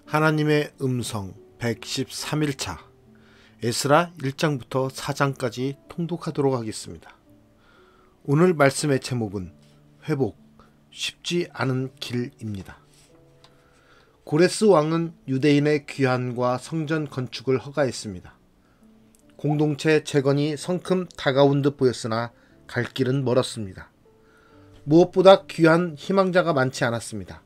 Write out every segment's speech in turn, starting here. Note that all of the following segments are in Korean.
하나님의 음성 113일차 에스라 1장부터 4장까지 통독하도록 하겠습니다. 오늘 말씀의 제목은 회복, 쉽지 않은 길입니다. 고레스 왕은 유대인의 귀환과 성전 건축을 허가했습니다. 공동체 재건이 성큼 다가온 듯 보였으나 갈 길은 멀었습니다. 무엇보다 귀한 희망자가 많지 않았습니다.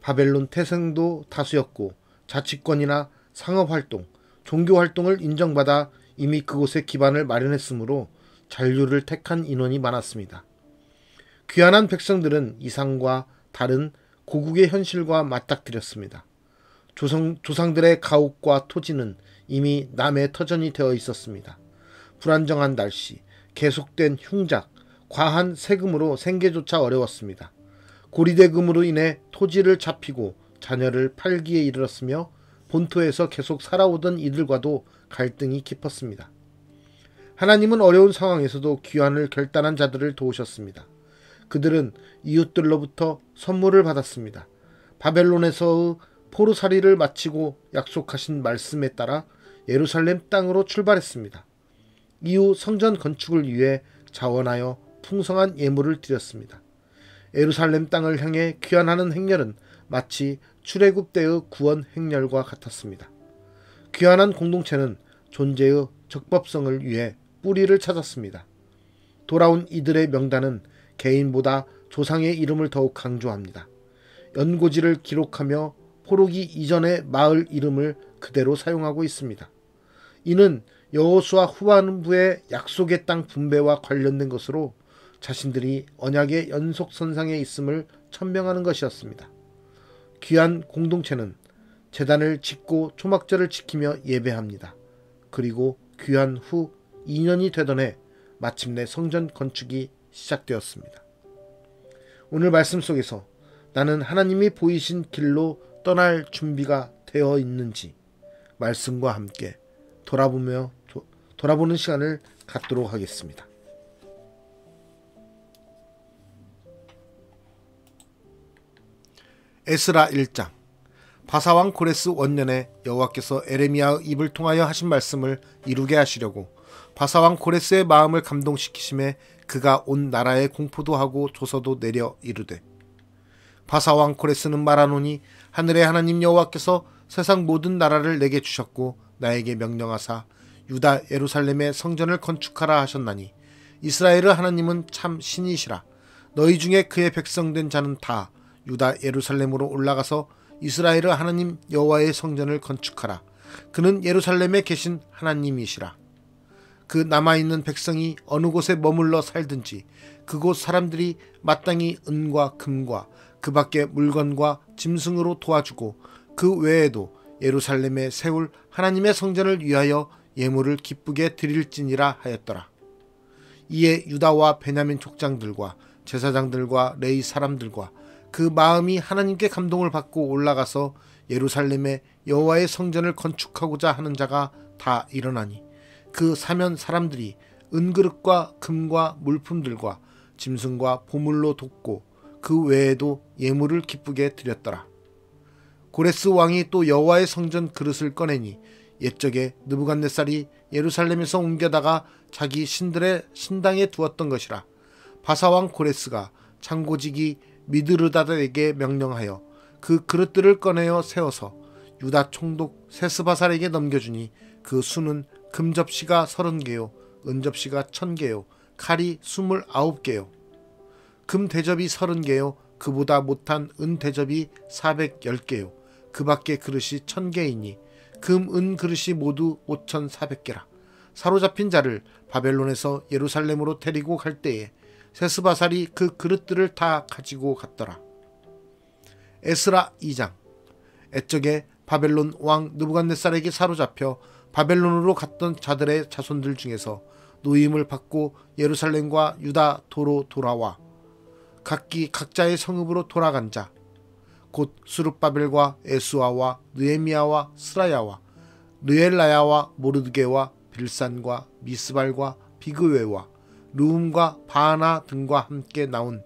바벨론 태생도 다수였고 자치권이나 상업활동, 종교활동을 인정받아 이미 그곳에 기반을 마련했으므로 잔류를 택한 인원이 많았습니다. 귀환한 백성들은 이상과 다른 고국의 현실과 맞닥뜨렸습니다. 조상들의 가옥과 토지는 이미 남의 터전이 되어 있었습니다. 불안정한 날씨, 계속된 흉작, 과한 세금으로 생계조차 어려웠습니다. 고리대금으로 인해 토지를 잡히고 자녀를 팔기에 이르렀으며 본토에서 계속 살아오던 이들과도 갈등이 깊었습니다. 하나님은 어려운 상황에서도 귀환을 결단한 자들을 도우셨습니다. 그들은 이웃들로부터 선물을 받았습니다. 바벨론에서의 포로살이를 마치고 약속하신 말씀에 따라 예루살렘 땅으로 출발했습니다. 이후 성전 건축을 위해 자원하여 풍성한 예물을 드렸습니다. 예루살렘 땅을 향해 귀환하는 행렬은 마치 출애굽 때의 구원 행렬과 같았습니다. 귀환한 공동체는 존재의 적법성을 위해 뿌리를 찾았습니다. 돌아온 이들의 명단은 개인보다 조상의 이름을 더욱 강조합니다. 연고지를 기록하며 포로기 이전의 마을 이름을 그대로 사용하고 있습니다. 이는 여호수아 후반부의 약속의 땅 분배와 관련된 것으로 자신들이 언약의 연속선상에 있음을 천명하는 것이었습니다. 귀한 공동체는 제단을 짓고 초막절을 지키며 예배합니다. 그리고 귀한 후 2년이 되던 해 마침내 성전 건축이 시작되었습니다. 오늘 말씀 속에서 나는 하나님이 보이신 길로 떠날 준비가 되어 있는지 말씀과 함께 돌아보는 시간을 갖도록 하겠습니다. 에스라 1장. 바사왕 고레스 원년에 여호와께서 에레미야의 입을 통하여 하신 말씀을 이루게 하시려고 바사왕 고레스의 마음을 감동시키심에 그가 온 나라에 공포도 하고 조서도 내려 이르되, 바사왕 고레스는 말하노니 하늘의 하나님 여호와께서 세상 모든 나라를 내게 주셨고 나에게 명령하사 유다 예루살렘의 성전을 건축하라 하셨나니 이스라엘의 하나님은 참 신이시라. 너희 중에 그의 백성된 자는 다 유다 예루살렘으로 올라가서 이스라엘의 하나님 여호와의 성전을 건축하라. 그는 예루살렘에 계신 하나님이시라. 그 남아있는 백성이 어느 곳에 머물러 살든지 그곳 사람들이 마땅히 은과 금과 그 밖의 물건과 짐승으로 도와주고 그 외에도 예루살렘에 세울 하나님의 성전을 위하여 예물을 기쁘게 드릴지니라 하였더라. 이에 유다와 베냐민 족장들과 제사장들과 레위 사람들과 그 마음이 하나님께 감동을 받고 올라가서 예루살렘에 여호와의 성전을 건축하고자 하는 자가 다 일어나니 그 사면 사람들이 은그릇과 금과 물품들과 짐승과 보물로 돕고 그 외에도 예물을 기쁘게 드렸더라. 고레스 왕이 또 여호와의 성전 그릇을 꺼내니 옛적에 느부갓네살이 예루살렘에서 옮겨다가 자기 신들의 신당에 두었던 것이라. 바사왕 고레스가 창고지기 미드르다드에게 명령하여 그 그릇들을 꺼내어 세워서 유다 총독 세스바살에게 넘겨주니 그 수는 금접시가 30개요 은접시가 1000개요 칼이 29개요 금대접이 30개요 그보다 못한 은대접이 410개요 그 밖에 그릇이 1000개이니 금, 은 그릇이 모두 5400개라. 사로잡힌 자를 바벨론에서 예루살렘으로 데리고 갈 때에 세스바살이 그 그릇들을 다 가지고 갔더라. 에스라 2장. 옛적에 바벨론 왕 느부갓네살에게 사로잡혀 바벨론으로 갔던 자들의 자손들 중에서 노임을 받고 예루살렘과 유다 도로 돌아와 각기 각자의 성읍으로 돌아간 자, 곧 수룹바벨과 에수아와 느헤미야와 스라야와 느엘라야와 모르드게와 빌산과 미스발과 비그웨와 르움과 바하나 등과 함께 나온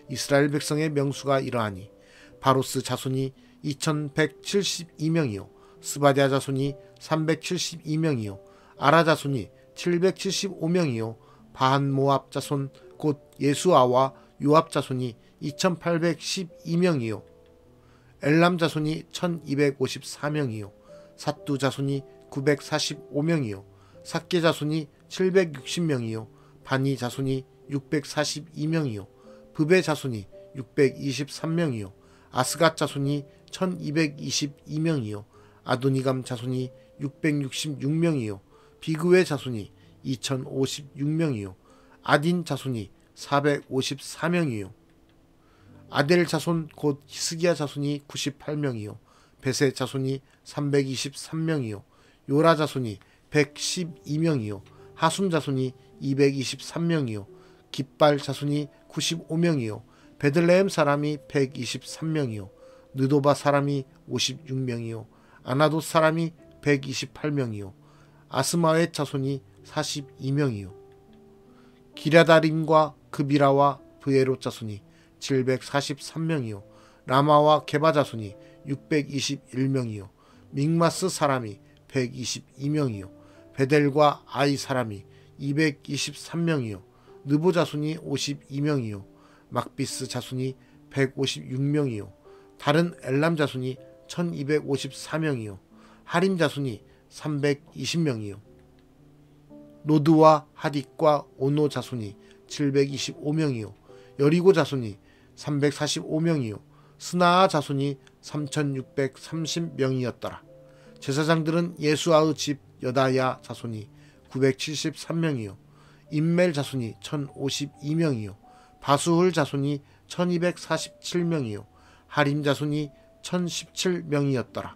이스라엘 백성의 명수가 이러하니 바로스 자손이 2172명이요 스바디아 자손이 372명이요 아라 자손이 775명이요 바한모압 자손 곧 예수아와 요압 자손이 2812명이요 엘람 자손이 1254명이요 삿두 자손이 945명이요 삭게 자손이 760명이요 바니 자손이 642명이요 브베 자손이 623명이요 아스갓 자손이 1222명이요 아도니감 자손이 666명이요 비그웨 자손이 2056명이요 아딘 자손이 454명이요 아델 자손 곧 히스기야 자손이 98명이요 베세 자손이 323명이요 요라 자손이 112명이요 하숨 자손이 223명이요 깃발 자손이 95명이요 베들레헴 사람이 123명이요 느도바 사람이 56명이요 아나돗 사람이 128명이요 아스마의 자손이 42명이요 기랴다림과 그비라와 브에롯 자손이 743명이요 라마와 게바 자손이 621명이요 믹마스 사람이 122명이요 베델과 아이 사람이 223명이요 느보 자손이 52명이요 막비스 자손이 156명이요 다른 엘람 자손이 1254명이요 하림 자손이 320명이요 노드와 하딕과 오노 자손이 725명이요 여리고 자손이 345명이요 스나아 자손이 3630명이었더라. 제사장들은 예수아의 집 여다야 자손이 973명이요 임멜 자손이 1052명이요 바수훌 자손이 1247명이요 하림 자손이 1017명이었더라.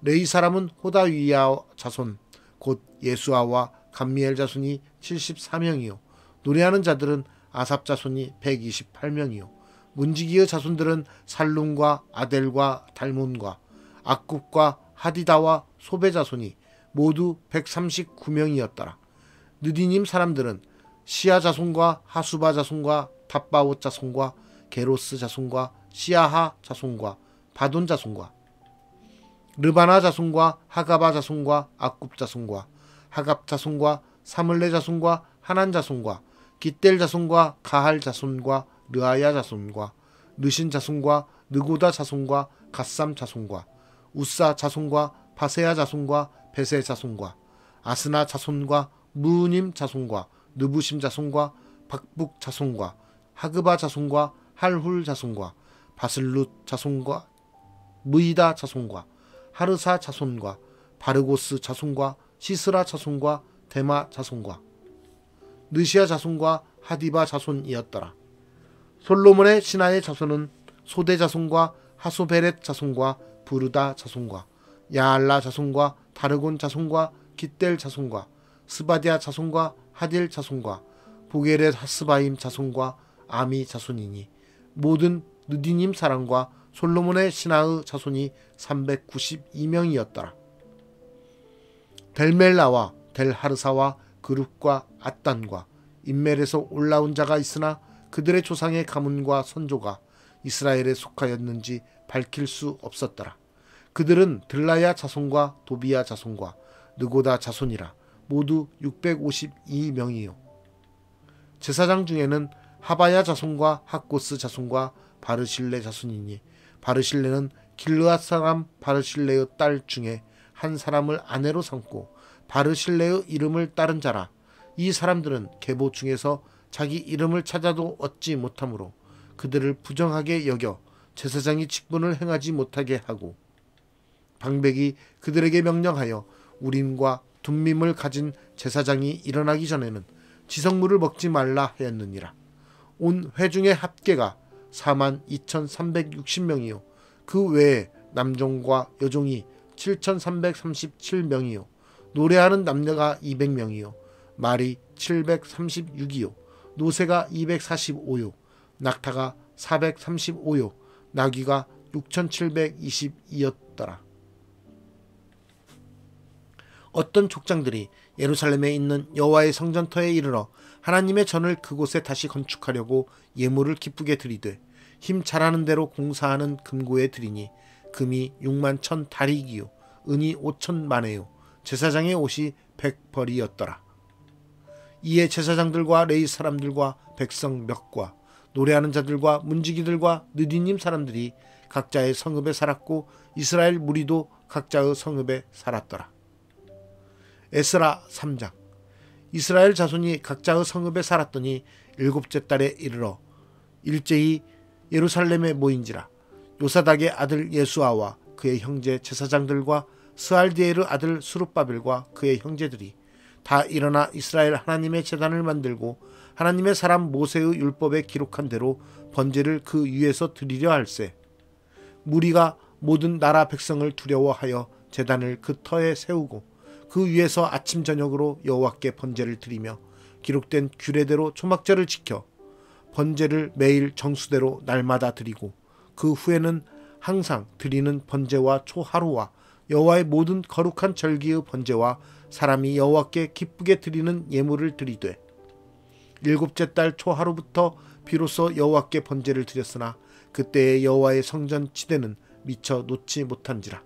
레위 사람은 호다위야 자손 곧 예수아와 감미엘 자손이 74명이요 노래하는 자들은 아삽 자손이 128명이요 문지기의 자손들은 살룸과 아델과 달몬과 악굽과 하디다와 소베 자손이 모두 139명이었더라. 느디님 사람들은 시아 자손과 하수바 자손과 답바옷 자손과 게로스 자손과 시아하 자손과 바돈 자손과 르바나 자손과 하가바 자손과 악굽 자손과 하갑 자손과 사물레 자손과 하난 자손과 깃델 자손과 가할 자손과 르아야 자손과 르신 자손과 느고다 자손과 갓삼 자손과 우사 자손과 바세야 자손과 베세 자손과 아스나 자손과 무님 자손과 느부심 자손과 박북 자손과 하그바 자손과 할훌 자손과 바슬룻 자손과 무이다 자손과 하르사 자손과 바르고스 자손과 시스라 자손과 데마 자손과 느시아 자손과 하디바 자손이었더라. 솔로몬의 신하의 자손은 소대 자손과 하소베렛 자손과 부르다 자손과 야알라 자손과 다르곤 자손과 깃델 자손과 스바디아 자손과 하딜 자손과 보게렛 하스바임 자손과 아미 자손이니 모든 느디님 사람과 솔로몬의 신하의 자손이 392명이었더라. 델멜라와 델하르사와 그룹과 앗단과 인멜에서 올라온 자가 있으나 그들의 조상의 가문과 선조가 이스라엘에 속하였는지 밝힐 수 없었더라. 그들은 들라야 자손과 도비야 자손과 느고다 자손이라 모두 652명이요. 제사장 중에는 하바야 자손과 학고스 자손과 바르실레 자손이니 바르실레는 길르앗 사람 바르실레의 딸 중에 한 사람을 아내로 삼고 바르실레의 이름을 따른 자라. 이 사람들은 계보 중에서 자기 이름을 찾아도 얻지 못하므로 그들을 부정하게 여겨 제사장이 직분을 행하지 못하게 하고 방백이 그들에게 명령하여 우림과 둠밈을 가진 제사장이 일어나기 전에는 지성물을 먹지 말라 하였느니라. 온 회중의 합계가 42,360명이요 그 외에 남종과 여종이 7,337명이요 노래하는 남녀가 200명이요 말이 736이요 노새가 245요 낙타가 435요 나귀가 6,722였더라. 어떤 족장들이 예루살렘에 있는 여호와의 성전터에 이르러 하나님의 전을 그곳에 다시 건축하려고 예물을 기쁘게 드리되 힘 잘하는 대로 공사하는 금고에 드리니 금이 6만 1천 다리기요 은이 5천 마네요 제사장의 옷이 100벌이었더라. 이에 제사장들과 레위 사람들과 백성 몇과 노래하는 자들과 문지기들과 느디님 사람들이 각자의 성읍에 살았고 이스라엘 무리도 각자의 성읍에 살았더라. 에스라 3장. 이스라엘 자손이 각자의 성읍에 살았더니 7째 달에 이르러 일제히 예루살렘에 모인지라. 요사닥의 아들 예수아와 그의 형제 제사장들과 스알디엘의 아들 스룹바벨과 그의 형제들이 다 일어나 이스라엘 하나님의 제단을 만들고 하나님의 사람 모세의 율법에 기록한 대로 번제를 그 위에서 드리려 할세. 무리가 모든 나라 백성을 두려워하여 제단을 그 터에 세우고 그 위에서 아침 저녁으로 여호와께 번제를 드리며 기록된 규례대로 초막절을 지켜 번제를 매일 정수대로 날마다 드리고 그 후에는 항상 드리는 번제와 초하루와 여호와의 모든 거룩한 절기의 번제와 사람이 여호와께 기쁘게 드리는 예물을 드리되 7째 달 초하루부터 비로소 여호와께 번제를 드렸으나 그때의 여호와의 성전 지대는 미처 놓지 못한지라.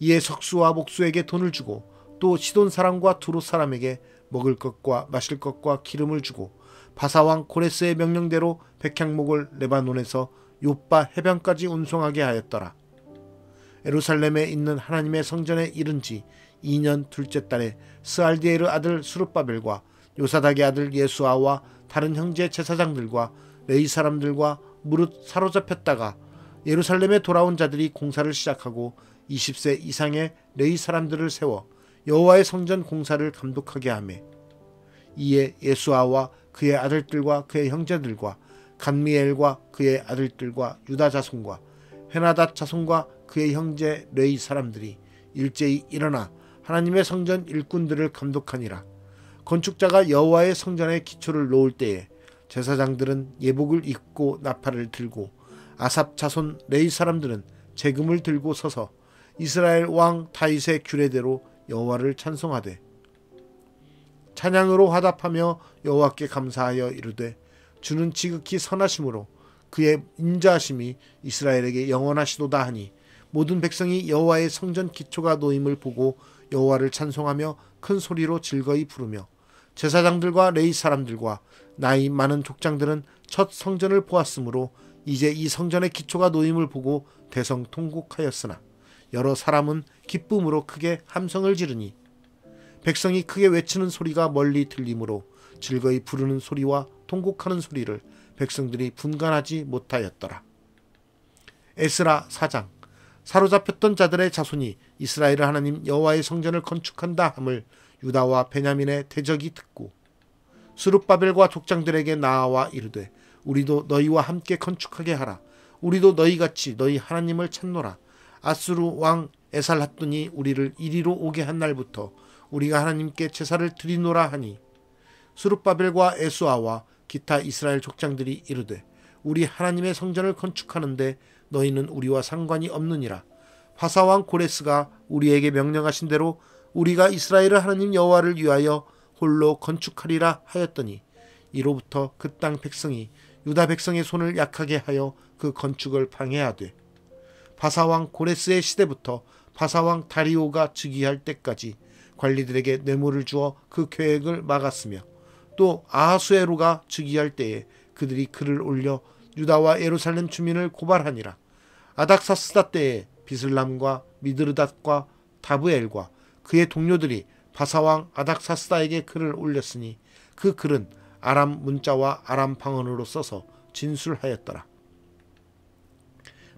이에 석수와 목수에게 돈을 주고 또 시돈 사람과 두롯 사람에게 먹을 것과 마실 것과 기름을 주고 바사왕 고레스의 명령대로 백향목을 레바논에서 요빠 해변까지 운송하게 하였더라. 예루살렘에 있는 하나님의 성전에 이른 지 2년 둘째 달에 스알디엘의 아들 스룹바벨과 요사닥의 아들 예수아와 다른 형제 제사장들과 레위 사람들과 무릇 사로잡혔다가 예루살렘에 돌아온 자들이 공사를 시작하고 20세 이상의 레위 사람들을 세워 여호와의 성전 공사를 감독하게 하며 이에 예수아와 그의 아들들과 그의 형제들과 간미엘과 그의 아들들과 유다 자손과 헤나닷 자손과 그의 형제 레위 사람들이 일제히 일어나 하나님의 성전 일꾼들을 감독하니라. 건축자가 여호와의 성전의 기초를 놓을 때에 제사장들은 예복을 입고 나팔을 들고 아삽 자손 레위 사람들은 재금을 들고 서서 이스라엘 왕 다윗의 규례대로 여호와를 찬송하되 찬양으로 화답하며 여호와께 감사하여 이르되 주는 지극히 선하심으로 그의 인자하심이 이스라엘에게 영원하시도다 하니 모든 백성이 여호와의 성전 기초가 놓임을 보고 여호와를 찬송하며 큰 소리로 즐거이 부르며 제사장들과 레위 사람들과 나이 많은 족장들은 첫 성전을 보았으므로 이제 이 성전의 기초가 놓임을 보고 대성통곡하였으나 여러 사람은 기쁨으로 크게 함성을 지르니 백성이 크게 외치는 소리가 멀리 들리므로 즐거이 부르는 소리와 통곡하는 소리를 백성들이 분간하지 못하였더라. 에스라 4장. 사로잡혔던 자들의 자손이 이스라엘 하나님 여호와의 성전을 건축한다 함을 유다와 베냐민의 대적이 듣고 스룹바벨과 족장들에게 나아와 이르되 우리도 너희와 함께 건축하게 하라. 우리도 너희같이 너희 하나님을 찾노라. 아수르 왕 에살핫돈이 우리를 이리로 오게 한 날부터 우리가 하나님께 제사를 드리노라 하니 스룹바벨과 에수아와 기타 이스라엘 족장들이 이르되 우리 하나님의 성전을 건축하는데 너희는 우리와 상관이 없느니라. 바사왕 고레스가 우리에게 명령하신 대로 우리가 이스라엘의 하나님 여호와를 위하여 홀로 건축하리라 하였더니 이로부터 그 땅 백성이 유다 백성의 손을 약하게 하여 그 건축을 방해하되 바사왕 고레스의 시대부터 바사왕 다리오가 즉위할 때까지 관리들에게 뇌물을 주어 그 계획을 막았으며 또 아하수에로가 즉위할 때에 그들이 글을 올려 유다와 예루살렘 주민을 고발하니라. 아닥사스다 때에 비슬람과 미드르닷과 다브엘과 그의 동료들이 바사왕 아닥사스다에게 글을 올렸으니 그 글은 아람 문자와 아람 방언으로 써서 진술하였더라.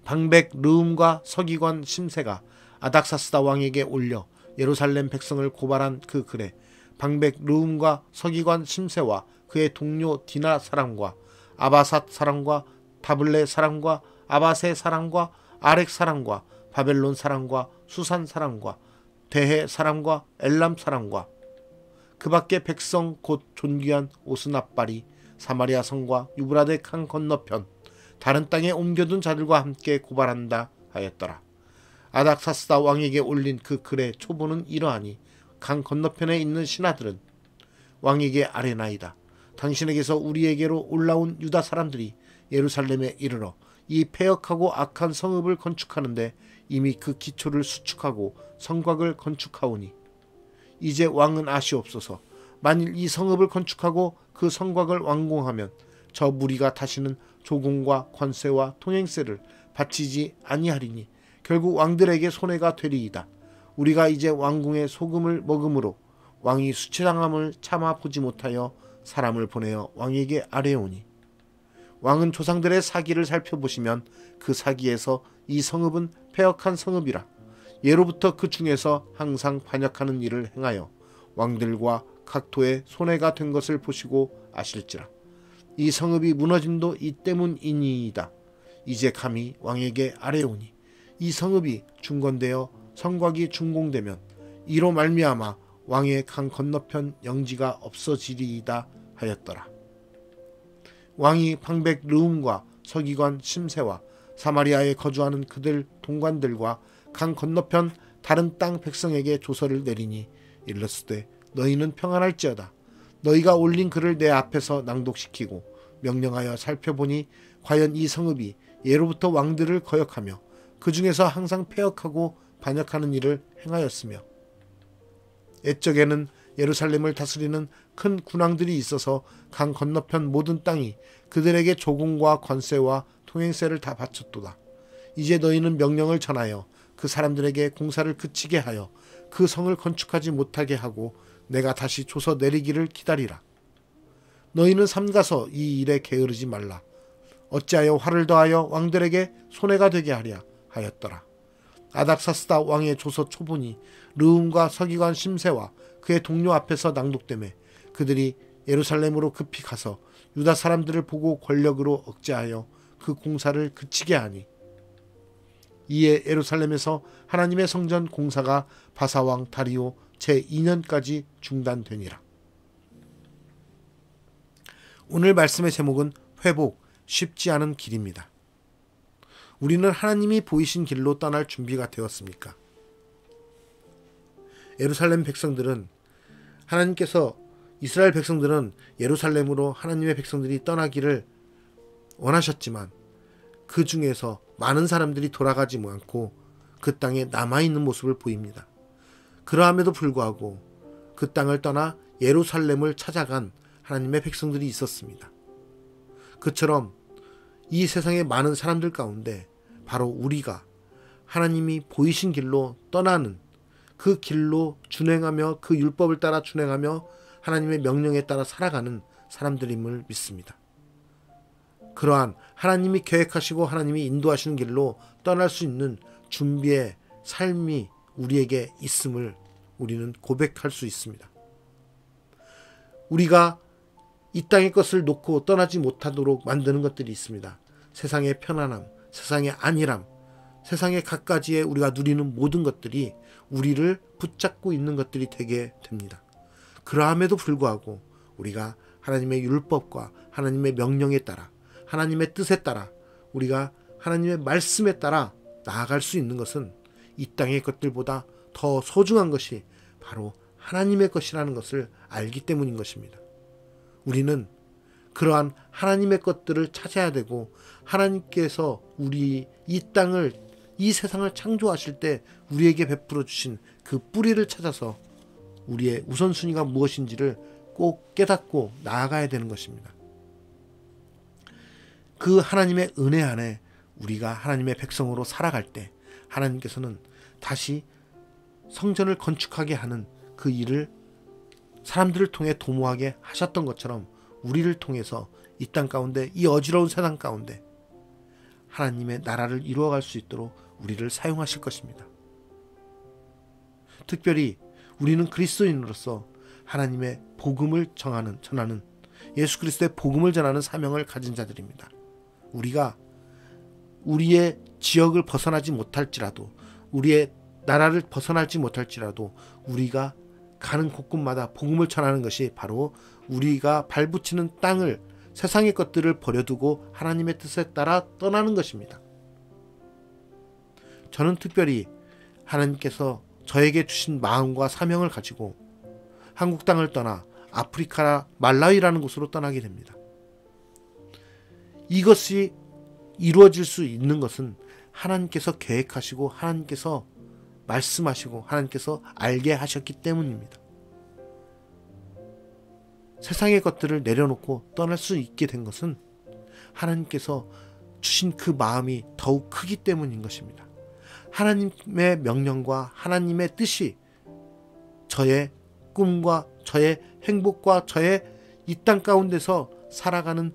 방백 르움과 서기관 심세가 아닥사스다 왕에게 올려 예루살렘 백성을 고발한 그 글에 방백 르움과 서기관 심세와 그의 동료 디나 사람과 아바삿 사람과 다블레 사람과 아바세 사람과 아렉 사람과 바벨론 사람과 수산 사람과 대해 사람과 엘람 사람과 그 밖에 백성 곧 존귀한 오스납발이 사마리아 성과 유브라데 강 건너편 다른 땅에 옮겨둔 자들과 함께 고발한다 하였더라. 아닥사스다 왕에게 올린 그 글의 초보는 이러하니 강 건너편에 있는 신하들은 왕에게 아뢰나이다. 당신에게서 우리에게로 올라온 유다 사람들이 예루살렘에 이르러 이 폐역하고 악한 성읍을 건축하는데 이미 그 기초를 수축하고 성곽을 건축하오니 이제 왕은 아시옵소서. 만일 이 성읍을 건축하고 그 성곽을 완공하면 저 무리가 다시는 조공과 관세와 통행세를 바치지 아니하리니 결국 왕들에게 손해가 되리이다. 우리가 이제 왕궁의 소금을 먹음으로 왕이 수치당함을 참아 보지 못하여 사람을 보내어 왕에게 아뢰오니 왕은 조상들의 사기를 살펴보시면 그 사기에서 이 성읍은 패역한 성읍이라. 예로부터 그 중에서 항상 반역하는 일을 행하여 왕들과 각토에 손해가 된 것을 보시고 아실지라. 이 성읍이 무너짐도 이 때문이니이다. 이제 감히 왕에게 아뢰오니 이 성읍이 중건되어 성곽이 준공되면 이로 말미암아 왕의 강 건너편 영지가 없어지리이다 하였더라. 왕이 방백 르움과 서기관 심세와 사마리아에 거주하는 그들 동관들과 강 건너편 다른 땅 백성에게 조서를 내리니 일러스되 너희는 평안할지어다. 너희가 올린 글을 내 앞에서 낭독시키고 명령하여 살펴보니 과연 이 성읍이 예로부터 왕들을 거역하며 그 중에서 항상 패역하고 반역하는 일을 행하였으며 옛적에는 예루살렘을 다스리는 큰 군왕들이 있어서 강 건너편 모든 땅이 그들에게 조공과 관세와 통행세를 다 바쳤도다. 이제 너희는 명령을 전하여 그 사람들에게 공사를 그치게 하여 그 성을 건축하지 못하게 하고 내가 다시 조서 내리기를 기다리라. 너희는 삼가서 이 일에 게으르지 말라. 어찌하여 화를 더하여 왕들에게 손해가 되게 하랴 하였더라. 아닥사스다 왕의 조서 초본이 르움과 서기관 심세와 그의 동료 앞에서 낭독되매 그들이 예루살렘으로 급히 가서 유다 사람들을 보고 권력으로 억제하여 그 공사를 그치게 하니 이에 예루살렘에서 하나님의 성전 공사가 바사왕 다리오 제2년까지 중단되니라. 오늘 말씀의 제목은 회복, 쉽지 않은 길입니다. 우리는 하나님이 보이신 길로 떠날 준비가 되었습니까? 예루살렘 백성들은 하나님께서 이스라엘 백성들은 예루살렘으로 하나님의 백성들이 떠나기를 원하셨지만 그 중에서 많은 사람들이 돌아가지 않고 그 땅에 남아있는 모습을 보입니다. 그러함에도 불구하고 그 땅을 떠나 예루살렘을 찾아간 하나님의 백성들이 있었습니다. 그처럼 이 세상의 많은 사람들 가운데 바로 우리가 하나님이 보이신 길로 떠나는 그 길로 준행하며 그 율법을 따라 준행하며 하나님의 명령에 따라 살아가는 사람들임을 믿습니다. 그러한 하나님이 계획하시고 하나님이 인도하시는 길로 떠날 수 있는 준비의 삶이 우리에게 있음을 우리는 고백할 수 있습니다. 우리가 이 땅의 것을 놓고 떠나지 못하도록 만드는 것들이 있습니다. 세상의 편안함, 세상의 안일함, 세상의 갖가지에 우리가 누리는 모든 것들이 우리를 붙잡고 있는 것들이 되게 됩니다. 그러함에도 불구하고 우리가 하나님의 율법과 하나님의 명령에 따라 하나님의 뜻에 따라 우리가 하나님의 말씀에 따라 나아갈 수 있는 것은 이 땅의 것들보다 더 소중한 것이 바로 하나님의 것이라는 것을 알기 때문인 것입니다. 우리는 그러한 하나님의 것들을 찾아야 되고 하나님께서 우리 이 땅을 이 세상을 창조하실 때 우리에게 베풀어 주신 그 뿌리를 찾아서 우리의 우선순위가 무엇인지를 꼭 깨닫고 나아가야 되는 것입니다. 그 하나님의 은혜 안에 우리가 하나님의 백성으로 살아갈 때 하나님께서는 다시 성전을 건축하게 하는 그 일을 사람들을 통해 도모하게 하셨던 것처럼 우리를 통해서 이 땅 가운데 이 어지러운 세상 가운데 하나님의 나라를 이루어갈 수 있도록 우리를 사용하실 것입니다. 특별히 우리는 그리스도인으로서 하나님의 복음을 전하는 예수 그리스도의 복음을 전하는 사명을 가진 자들입니다. 우리가 우리의 지역을 벗어나지 못할지라도 우리의 나라를 벗어나지 못할지라도 우리가 가는 곳곳마다 복음을 전하는 것이 바로 우리가 발붙이는 땅을 세상의 것들을 버려두고 하나님의 뜻에 따라 떠나는 것입니다. 저는 특별히 하나님께서 저에게 주신 마음과 사명을 가지고 한국 땅을 떠나 아프리카 말라위라는 곳으로 떠나게 됩니다. 이것이 이루어질 수 있는 것은 하나님께서 계획하시고 하나님께서 말씀하시고 하나님께서 알게 하셨기 때문입니다. 세상의 것들을 내려놓고 떠날 수 있게 된 것은 하나님께서 주신 그 마음이 더욱 크기 때문인 것입니다. 하나님의 명령과 하나님의 뜻이 저의 꿈과 저의 행복과 저의 이 땅 가운데서 살아가는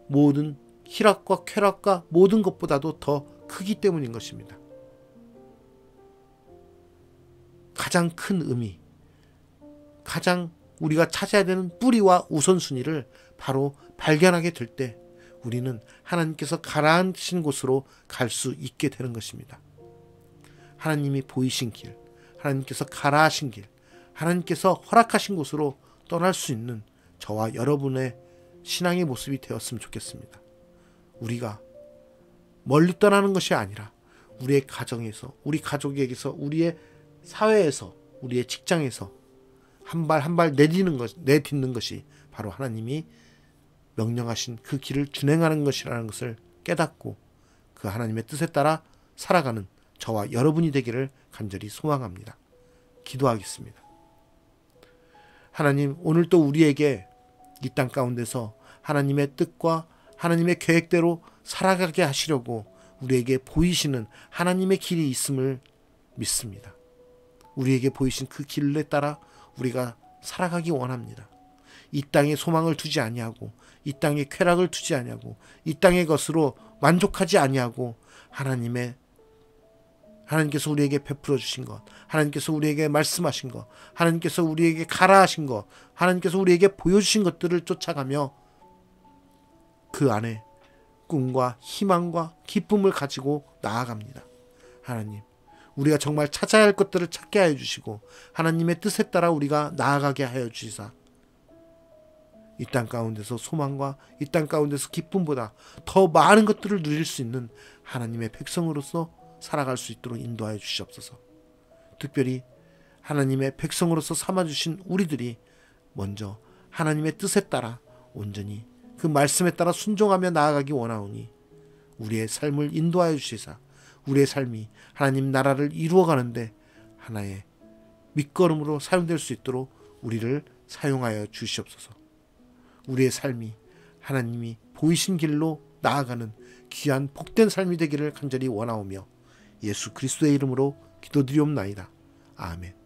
모든 희락과 쾌락과 모든 것보다도 더 크기 때문인 것입니다. 가장 큰 의미, 가장 우리가 찾아야 되는 뿌리와 우선순위를 바로 발견하게 될 때 우리는 하나님께서 가라앉힌 곳으로 갈 수 있게 되는 것입니다. 하나님이 보이신 길, 하나님께서 가라하신 길, 하나님께서 허락하신 곳으로 떠날 수 있는 저와 여러분의 신앙의 모습이 되었으면 좋겠습니다. 우리가 멀리 떠나는 것이 아니라 우리의 가정에서, 우리 가족에게서, 우리의 사회에서, 우리의 직장에서 한 발 한 발 내딛는 것이 바로 하나님이 명령하신 그 길을 준행하는 것이라는 것을 깨닫고 그 하나님의 뜻에 따라 살아가는 저와 여러분이 되기를 간절히 소망합니다. 기도하겠습니다. 하나님, 오늘 또 우리에게 이 땅 가운데서 하나님의 뜻과 하나님의 계획대로 살아가게 하시려고 우리에게 보이시는 하나님의 길이 있음을 믿습니다. 우리에게 보이신 그 길에 따라 우리가 살아가기 원합니다. 이 땅에 소망을 두지 아니하고 이 땅에 쾌락을 두지 아니하고 이 땅의 것으로 만족하지 아니하고 하나님께서 우리에게 베풀어 주신 것, 하나님께서 우리에게 말씀하신 것, 하나님께서 우리에게 가라하신 것, 하나님께서 우리에게 보여주신 것들을 쫓아가며 그 안에 꿈과 희망과 기쁨을 가지고 나아갑니다. 하나님, 우리가 정말 찾아야 할 것들을 찾게 하여 주시고 하나님의 뜻에 따라 우리가 나아가게 하여 주시사 이 땅 가운데서 소망과 이 땅 가운데서 기쁨보다 더 많은 것들을 누릴 수 있는 하나님의 백성으로서 살아갈 수 있도록 인도하여 주시옵소서. 특별히 하나님의 백성으로서 삼아주신 우리들이 먼저 하나님의 뜻에 따라 온전히 그 말씀에 따라 순종하며 나아가기 원하오니 우리의 삶을 인도하여 주시사 우리의 삶이 하나님 나라를 이루어가는데 하나의 밑거름으로 사용될 수 있도록 우리를 사용하여 주시옵소서. 우리의 삶이 하나님이 보이신 길로 나아가는 귀한 복된 삶이 되기를 간절히 원하오며 예수 그리스도의 이름으로 기도드리옵나이다. 아멘.